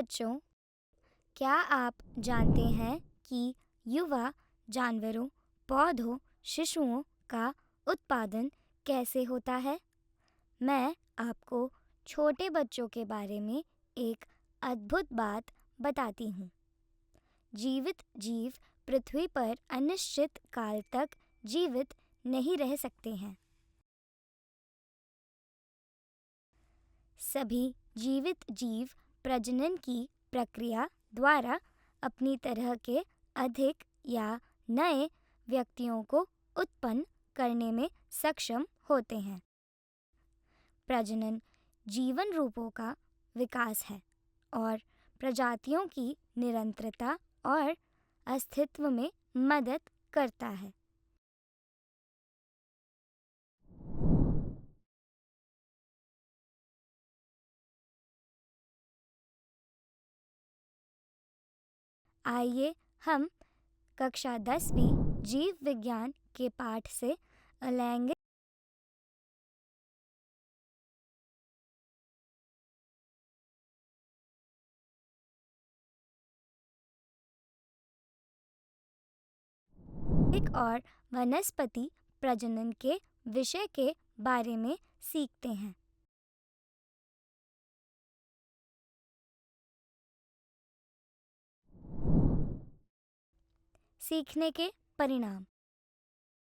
बच्चों, क्या आप जानते हैं कि युवा जानवरों, पौधों, शिशुओं का उत्पादन कैसे होता है? मैं आपको छोटे बच्चों के बारे में एक अद्भुत बात बताती हूँ। जीवित जीव पृथ्वी पर अनिश्चित काल तक जीवित नहीं रह सकते हैं। सभी जीवित जीव प्रजनन की प्रक्रिया द्वारा अपनी तरह के अधिक या नए व्यक्तियों को उत्पन्न करने में सक्षम होते हैं। प्रजनन जीवन रूपों का विकास है और प्रजातियों की निरंतरता और अस्तित्व में मदद करता है। आइए हम कक्षा 10वीं जीव विज्ञान के पाठ से अलैंगिक और वनस्पति प्रजनन के विषय के बारे में सीखते हैं। सीखने के परिणाम।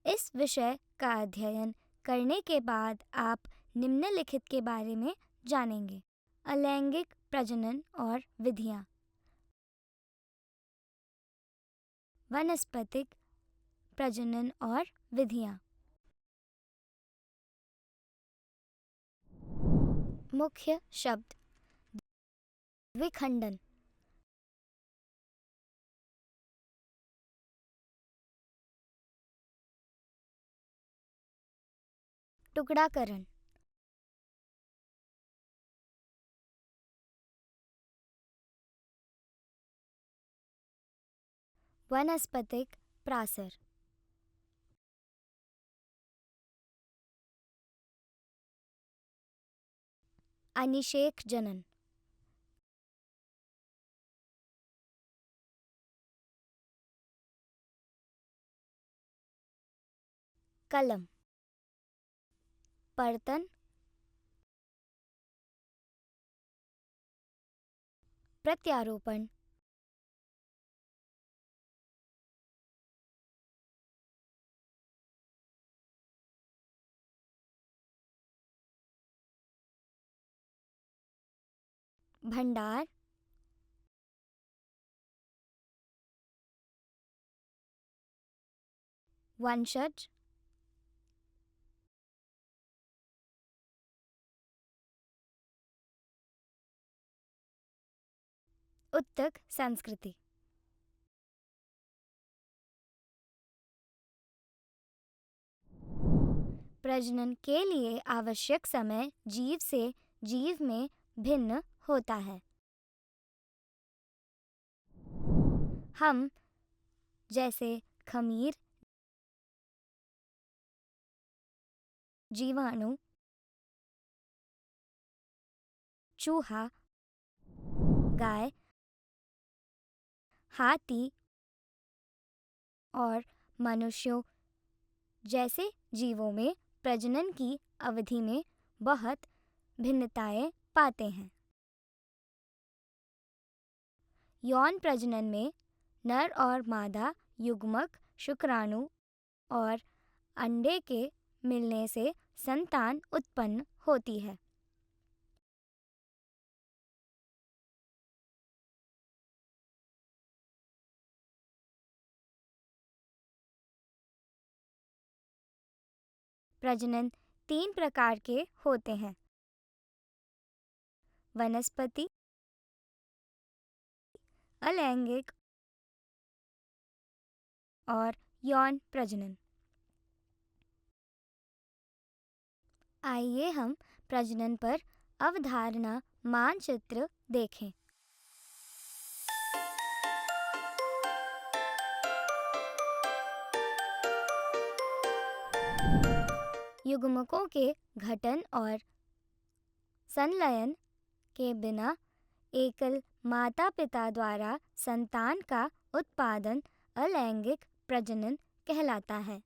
इस विषय का अध्ययन करने के बाद आप निम्नलिखित के बारे में जानेंगे। अलैंगिक प्रजनन और विधियाँ। वनस्पतिक प्रजनन और विधियाँ। मुख्य शब्द: द्विखंडन, टुकड़ाकरण, वनस्पतिक प्रासर, अनिषेक जनन, कलम, पर्तन, प्रत्यारोपण, भंडार, वंशज, उत्तक संस्कृति। प्रजनन के लिए आवश्यक समय जीव से जीव में भिन्न होता है। हम जैसे खमीर, जीवाणु, चूहा, गाय, हाथी और मनुष्यों जैसे जीवों में प्रजनन की अवधि में बहुत भिन्नताएं पाते हैं। यौन प्रजनन में नर और मादा युग्मक शुक्राणु और अंडे के मिलने से संतान उत्पन्न होती है। प्रजनन 3 प्रकार के होते हैं: वनस्पति, अलैंगिक और यौन प्रजनन। आइए हम प्रजनन पर अवधारणा मानचित्र देखें। युग्मकों के गठन और संलयन के बिना एकल माता पिता द्वारा संतान का उत्पादन अलैंगिक प्रजनन कहलाता है।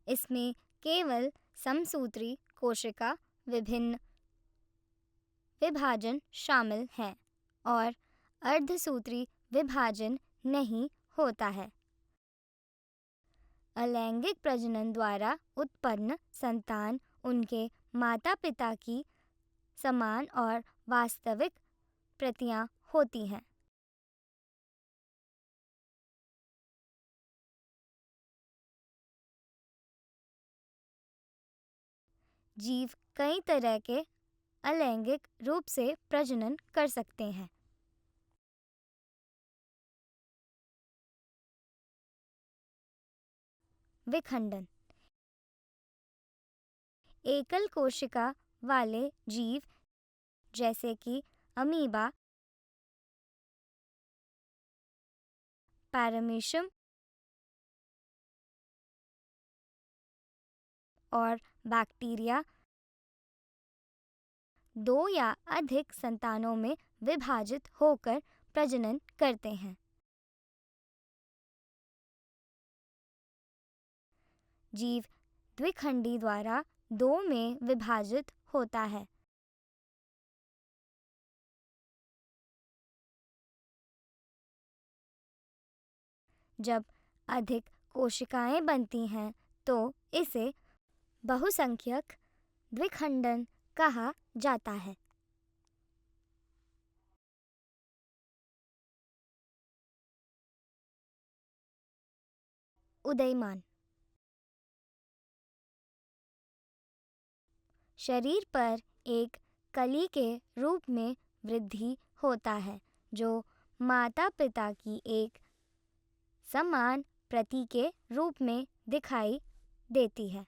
इसमें केवल समसूत्री कोशिका विभिन्न विभाजन शामिल है और अर्धसूत्री विभाजन नहीं होता है। अलैंगिक प्रजनन द्वारा उत्पन्न संतान उनके माता पिता की समान और वास्तविक प्रतियां होती हैं। जीव कई तरह के अलैंगिक रूप से प्रजनन कर सकते हैं। विखंडन। एकल कोशिका वाले जीव जैसे कि अमीबा, पैरामीशियम और बैक्टीरिया दो या अधिक संतानों में विभाजित होकर प्रजनन करते हैं। जीव द्विखंडी द्वारा दो में विभाजित होता है। जब अधिक कोशिकाएं बनती हैं तो इसे बहुसंख्यक द्विखंडन कहा जाता है। उदयमान। शरीर पर एक कली के रूप में वृद्धि होता है जो माता पिता की एक समान प्रति के रूप में दिखाई देती है।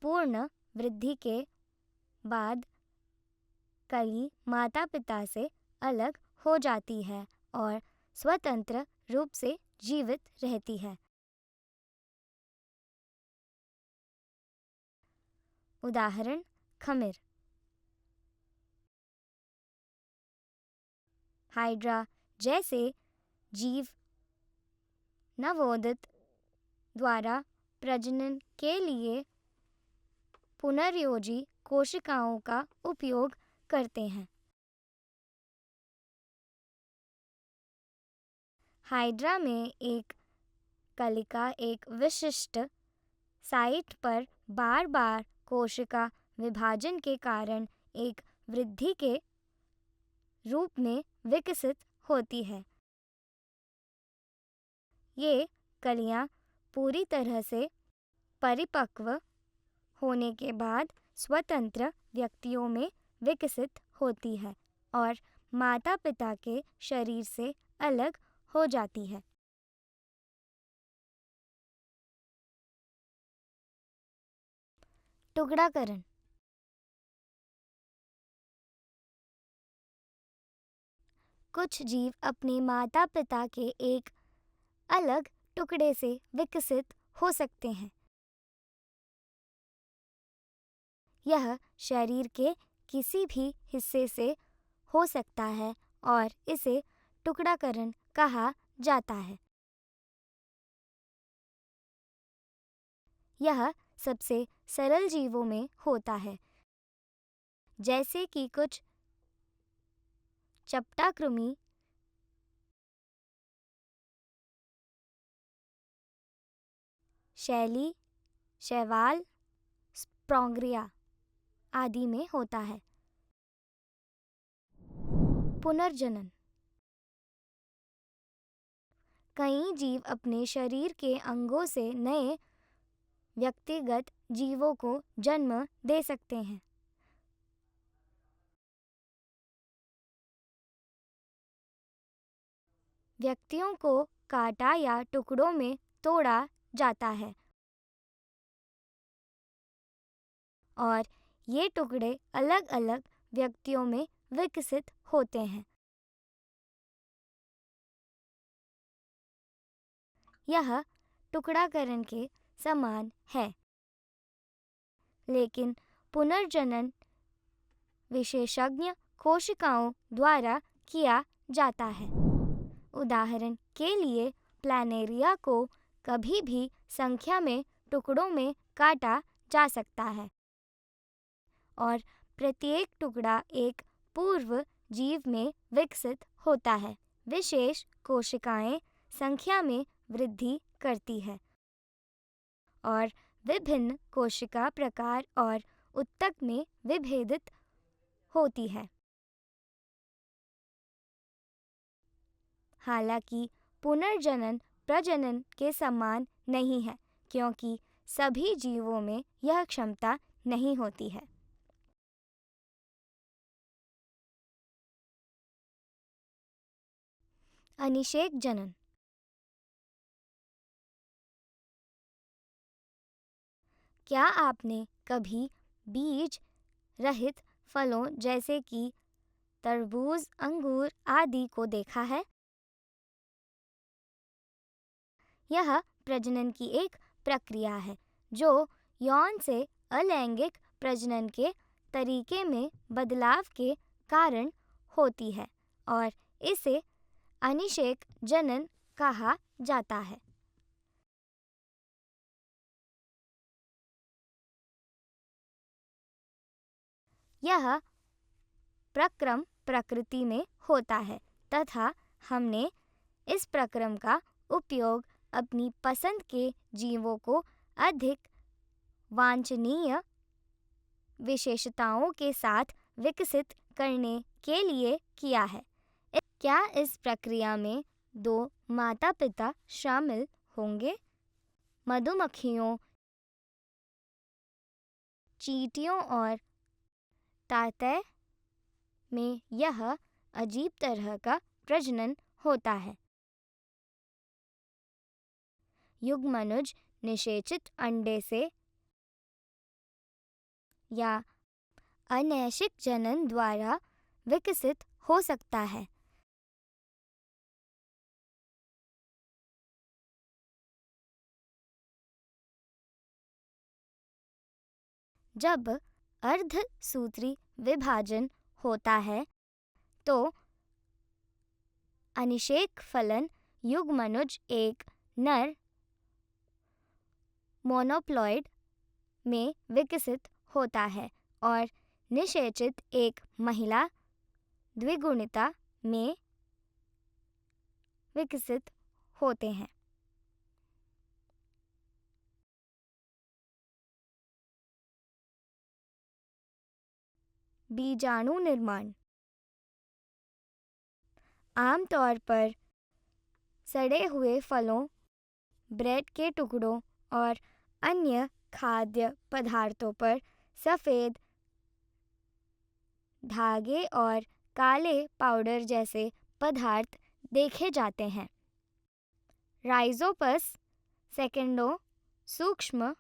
पूर्ण वृद्धि के बाद कली माता पिता से अलग हो जाती है और स्वतंत्र रूप से जीवित रहती है। उदाहरण खमीर, हाइड्रा जैसे जीव नवोदित द्वारा प्रजनन के लिए पुनर्योजी कोशिकाओं का उपयोग करते हैं। हाइड्रा में एक कलिका एक विशिष्ट साइट पर बार बार कोशिका विभाजन के कारण एक वृद्धि के रूप में विकसित होती है। ये कलियां पूरी तरह से परिपक्व होने के बाद स्वतंत्र व्यक्तियों में विकसित होती है और माता पिता के शरीर से अलग हो जाती है। टुकड़ाकरण। कुछ जीव अपने माता पिता के एक अलग टुकड़े से विकसित हो सकते हैं। यह शरीर के किसी भी हिस्से से हो सकता है और इसे टुकड़ाकरण कहा जाता है। यह सबसे सरल जीवों में होता है, जैसे कि कुछ चपटा-कृमि, शैली, शैवाल, स्प्रोंगिया आदि में होता है। पुनर्जनन। कई जीव अपने शरीर के अंगों से नए व्यक्तिगत जीवों को जन्म दे सकते हैं। व्यक्तियों को काटा या टुकड़ों में तोड़ा जाता है और ये टुकड़े अलग-अलग व्यक्तियों में विकसित होते हैं। यह टुकड़ाकरण के समान है, लेकिन पुनर्जनन विशेषज्ञ कोशिकाओं द्वारा किया जाता है। उदाहरण के लिए प्लानेरिया को कभी भी संख्या में टुकड़ों में काटा जा सकता है और प्रत्येक टुकड़ा एक पूर्व जीव में विकसित होता है। विशेष कोशिकाएं संख्या में वृद्धि करती है और विभिन्न कोशिका प्रकार और ऊतक में विभेदित होती है। हालांकि पुनर्जनन प्रजनन के समान नहीं है, क्योंकि सभी जीवों में यह क्षमता नहीं होती है। अनिषेक जनन। क्या आपने कभी बीज रहित फलों जैसे कि तरबूज, अंगूर आदि को देखा है? यह प्रजनन की एक प्रक्रिया है जो यौन से अलैंगिक प्रजनन के तरीके में बदलाव के कारण होती है और इसे अनिषेक जनन कहा जाता है। यह प्रक्रम प्रकृति में होता है तथा हमने इस प्रक्रम का उपयोग अपनी पसंद के जीवों को अधिक वांछनीय विशेषताओं के साथ विकसित करने के लिए किया है। क्या इस प्रक्रिया में दो माता-पिता शामिल होंगे? मधुमक्खियों, चींटियों और ताँतों में यह अजीब तरह का प्रजनन होता है। युग्मनुज निषेचित अंडे से या अनैच्छिक जनन द्वारा विकसित हो सकता है। जब अर्धसूत्री विभाजन होता है तो अनिषेक फलन युग्मनुज एक नर मोनोप्लॉइड में विकसित होता है और निषेचित एक महिला द्विगुणिता में विकसित होते हैं। बीजाणु निर्माण। आमतौर पर सड़े हुए फलों, ब्रेड के टुकड़ों और अन्य खाद्य पदार्थों पर सफेद धागे और काले पाउडर जैसे पदार्थ देखे जाते हैं। राइजोपस सेकेंडों सूक्ष्म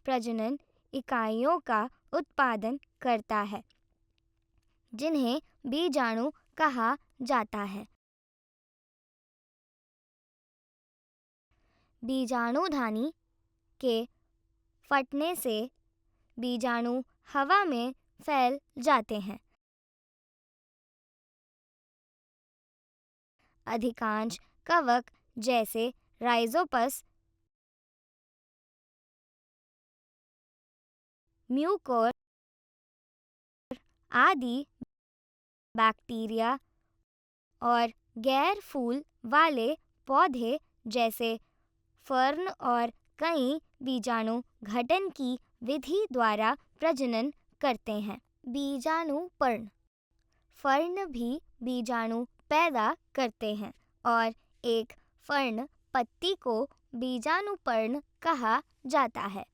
प्रजनन इकाइयों का उत्पादन करता है जिन्हें बीजाणु कहा जाता है। बीजाणुधानी के फटने से बीजाणु हवा में फैल जाते हैं। अधिकांश कवक जैसे राइजोपस, म्यूकोर आदि बैक्टीरिया और गैर फूल वाले पौधे जैसे फर्न और कई बीजाणु घटन की विधि द्वारा प्रजनन करते हैं। बीजाणुपर्ण। फर्न भी बीजाणु पैदा करते हैं और एक फर्न पत्ती को बीजाणुपर्ण कहा जाता है।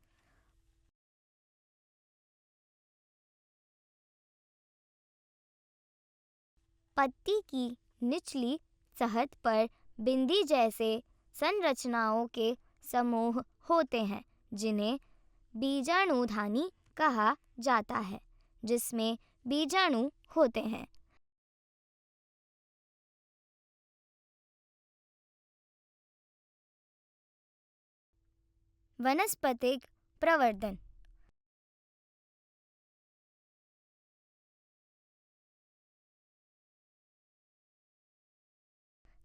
पत्ती की निचली सतह पर बिंदी जैसे संरचनाओं के समूह होते हैं जिन्हें बीजाणुधानी कहा जाता है, जिसमें बीजाणु होते हैं। वनस्पतिक प्रवर्धन।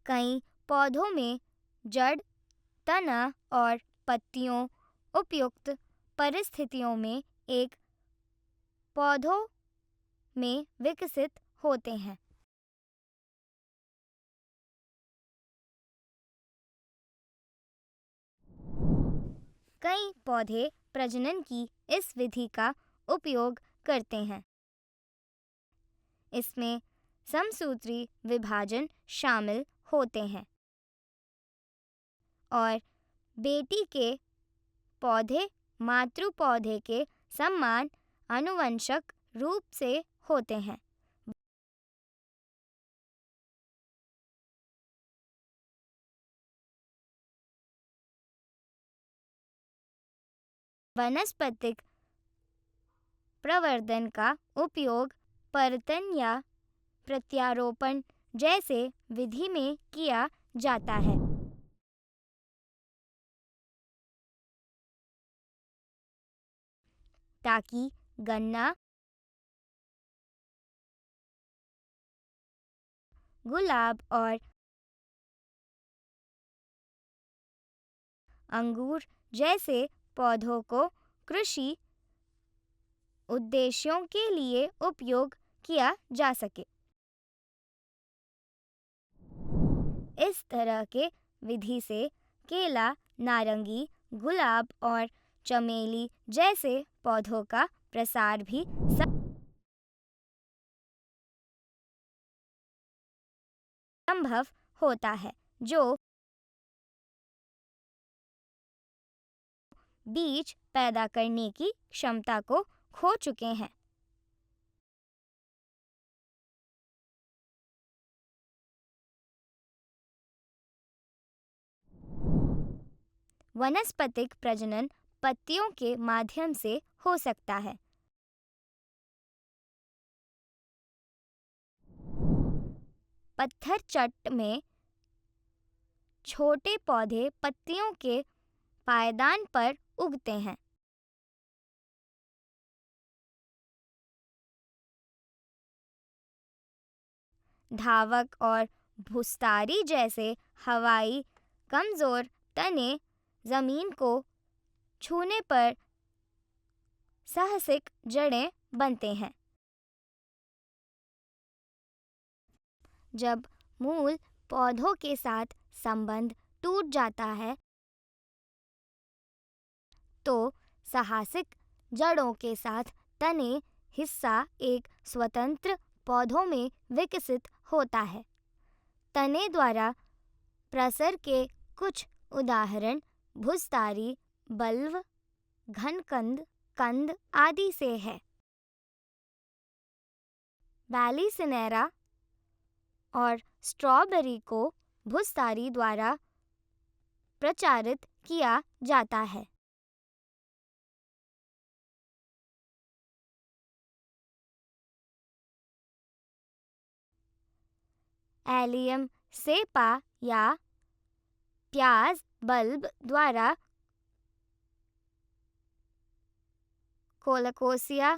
कई पौधों में जड़, तना और पत्तियों उपयुक्त परिस्थितियों में एक पौधों में विकसित होते हैं। कई पौधे प्रजनन की इस विधि का उपयोग करते हैं। इसमें समसूत्री विभाजन शामिल होते हैं और बेटी के पौधे मातृ पौधे के समान आनुवंशिक रूप से होते हैं। वनस्पतिक प्रवर्धन का उपयोग परतन या प्रत्यारोपण जैसे विधि में किया जाता है, ताकि गन्ना, गुलाब और अंगूर जैसे पौधों को कृषि उद्देश्यों के लिए उपयोग किया जा सके। इस तरह के विधि से केला, नारंगी, गुलाब और चमेली जैसे पौधों का प्रसार भी संभव होता है, जो बीज पैदा करने की क्षमता को खो चुके हैं। वनस्पतिक प्रजनन पत्तियों के माध्यम से हो सकता है। पत्थर चट्ट में छोटे पौधे पत्तियों के पायदान पर उगते हैं। धावक और भुस्तारी जैसे हवाई कमजोर तने जमीन को छूने पर साहसिक जड़ें बनते हैं। जब मूल पौधों के साथ संबंध टूट जाता है, तो साहसिक जड़ों के साथ तने हिस्सा एक स्वतंत्र पौधों में विकसित होता है। तने द्वारा प्रसर के कुछ उदाहरण भुस्तारी, बल्व, घनकंद, कंद आदि से है। बैलीसिनेरा और स्ट्रॉबेरी को भुस्तारी द्वारा प्रचारित किया जाता है। एलियम सेपा या प्याज बल्ब द्वारा, कोलकोसिया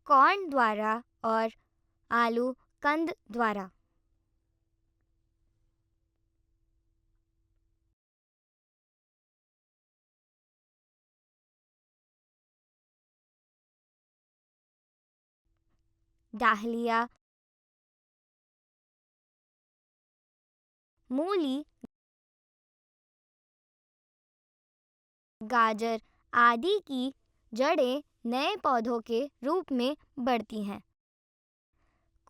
कॉर्न द्वारा और आलू कंद द्वारा। डाहलिया, मूली, गाजर आदि की जड़ें नए पौधों के रूप में बढ़ती हैं।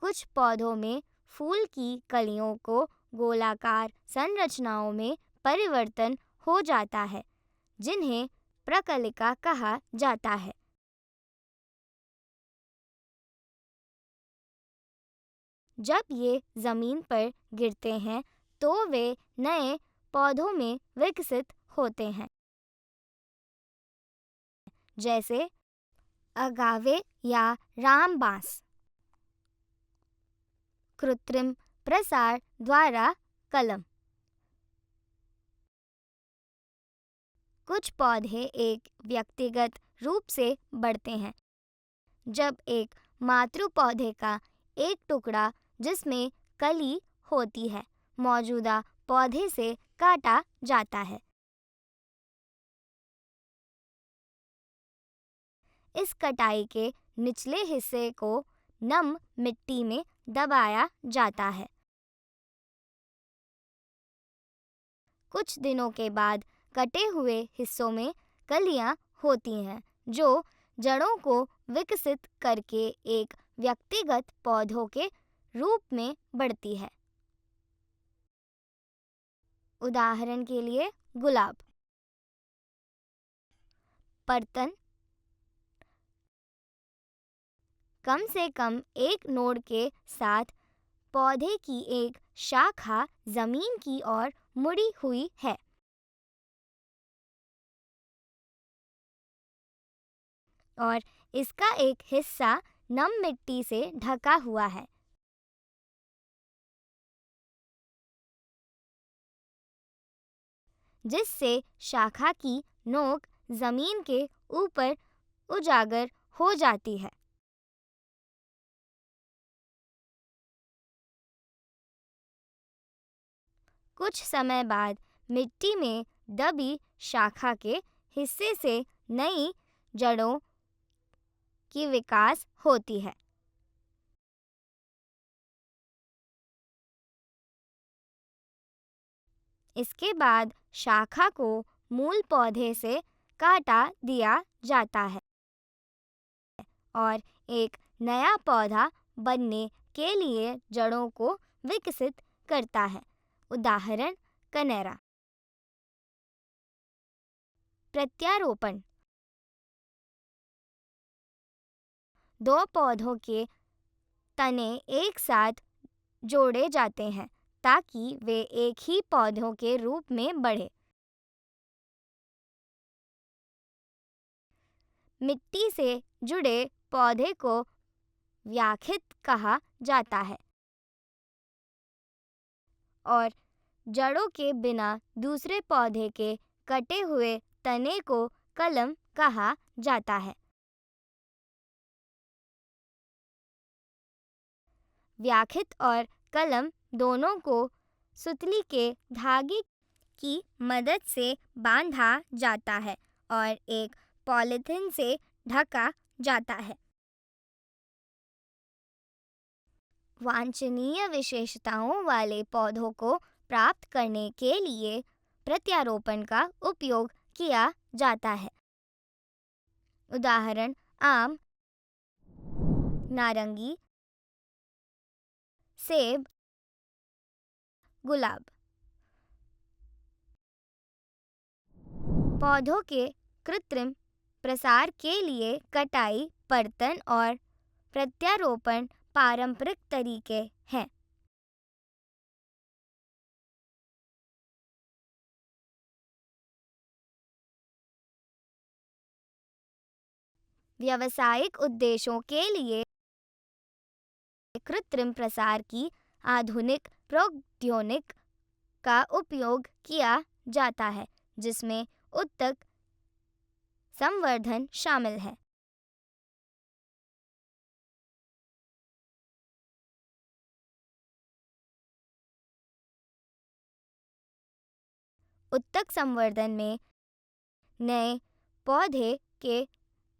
कुछ पौधों में फूल की कलियों को गोलाकार संरचनाओं में परिवर्तन हो जाता है, जिन्हें प्रकलिका कहा जाता है। जब ये जमीन पर गिरते हैं, तो वे नए पौधों में विकसित होते हैं, जैसे अगावे या रामबांस। कृत्रिम प्रसार द्वारा कलम। कुछ पौधे एक व्यक्तिगत रूप से बढ़ते हैं, जब एक मातृ पौधे का एक टुकड़ा जिसमें कली होती है मौजूदा पौधे से काटा जाता है। इस कटाई के निचले हिस्से को नम मिट्टी में दबाया जाता है। कुछ दिनों के बाद कटे हुए हिस्सों में कलियां होती हैं जो जड़ों को विकसित करके एक व्यक्तिगत पौधों के रूप में बढ़ती है। उदाहरण के लिए गुलाब, पर्तन कम से कम एक नोड के साथ पौधे की एक शाखा जमीन की ओर मुड़ी हुई है और इसका एक हिस्सा नम मिट्टी से ढका हुआ है, जिससे शाखा की नोक जमीन के ऊपर उजागर हो जाती है। कुछ समय बाद मिट्टी में दबी शाखा के हिस्से से नई जड़ों की विकास होती है। इसके बाद शाखा को मूल पौधे से काटा दिया जाता है और एक नया पौधा बनने के लिए जड़ों को विकसित करता है। उदाहरण कनेरा। प्रत्यारोपण दो पौधों के तने एक साथ जोड़े जाते हैं ताकि वे एक ही पौधों के रूप में बढ़े। मिट्टी से जुड़े पौधे को व्याखित कहा जाता है और जड़ों के बिना दूसरे पौधे के कटे हुए तने को कलम कहा जाता है। व्याखित और कलम दोनों को सुतली के धागे की मदद से बांधा जाता है और एक पॉलीथिन से ढका जाता है। वांछनीय विशेषताओं वाले पौधों को प्राप्त करने के लिए प्रत्यारोपण का उपयोग किया जाता है। उदाहरण आम, नारंगी, सेब, गुलाब। पौधों के कृत्रिम प्रसार के लिए कटाई, पर्तन और प्रत्यारोपण पारंपरिक तरीके हैं। व्यावसायिक उद्देश्यों के लिए कृत्रिम प्रसार की आधुनिक प्रौद्योगिकी का उपयोग किया जाता है, जिसमें उत्तक संवर्धन शामिल है। उत्तक संवर्धन में नए पौधे के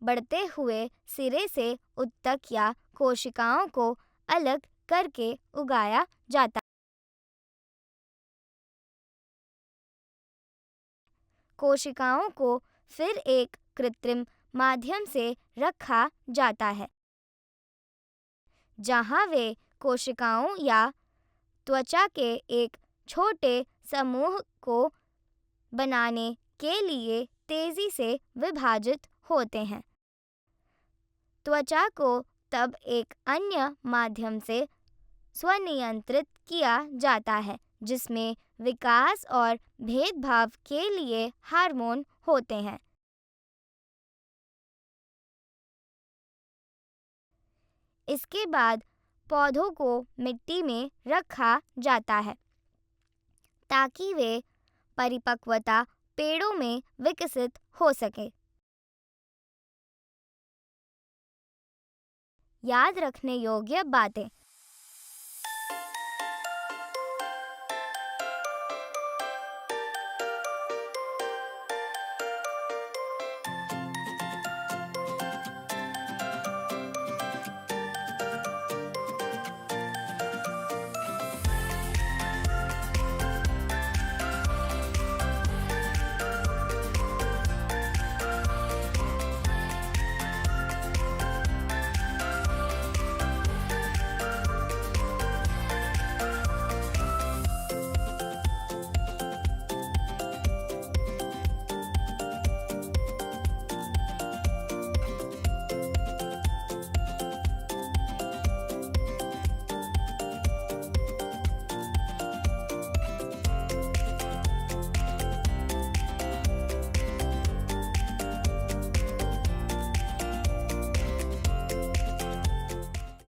बढ़ते हुए सिरे से उत्तक या कोशिकाओं को अलग करके उगाया जाता है। कोशिकाओं को फिर एक कृत्रिम माध्यम से रखा जाता है, जहां वे कोशिकाओं या त्वचा के एक छोटे समूह को बनाने के लिए तेजी से विभाजित होते हैं। त्वचा को तब एक अन्य माध्यम से स्वनियंत्रित किया जाता है, जिसमें विकास और भेदभाव के लिए हार्मोन होते हैं। इसके बाद पौधों को मिट्टी में रखा जाता है ताकि वे परिपक्वता पेड़ों में विकसित हो सके। याद रखने योग्य बातें।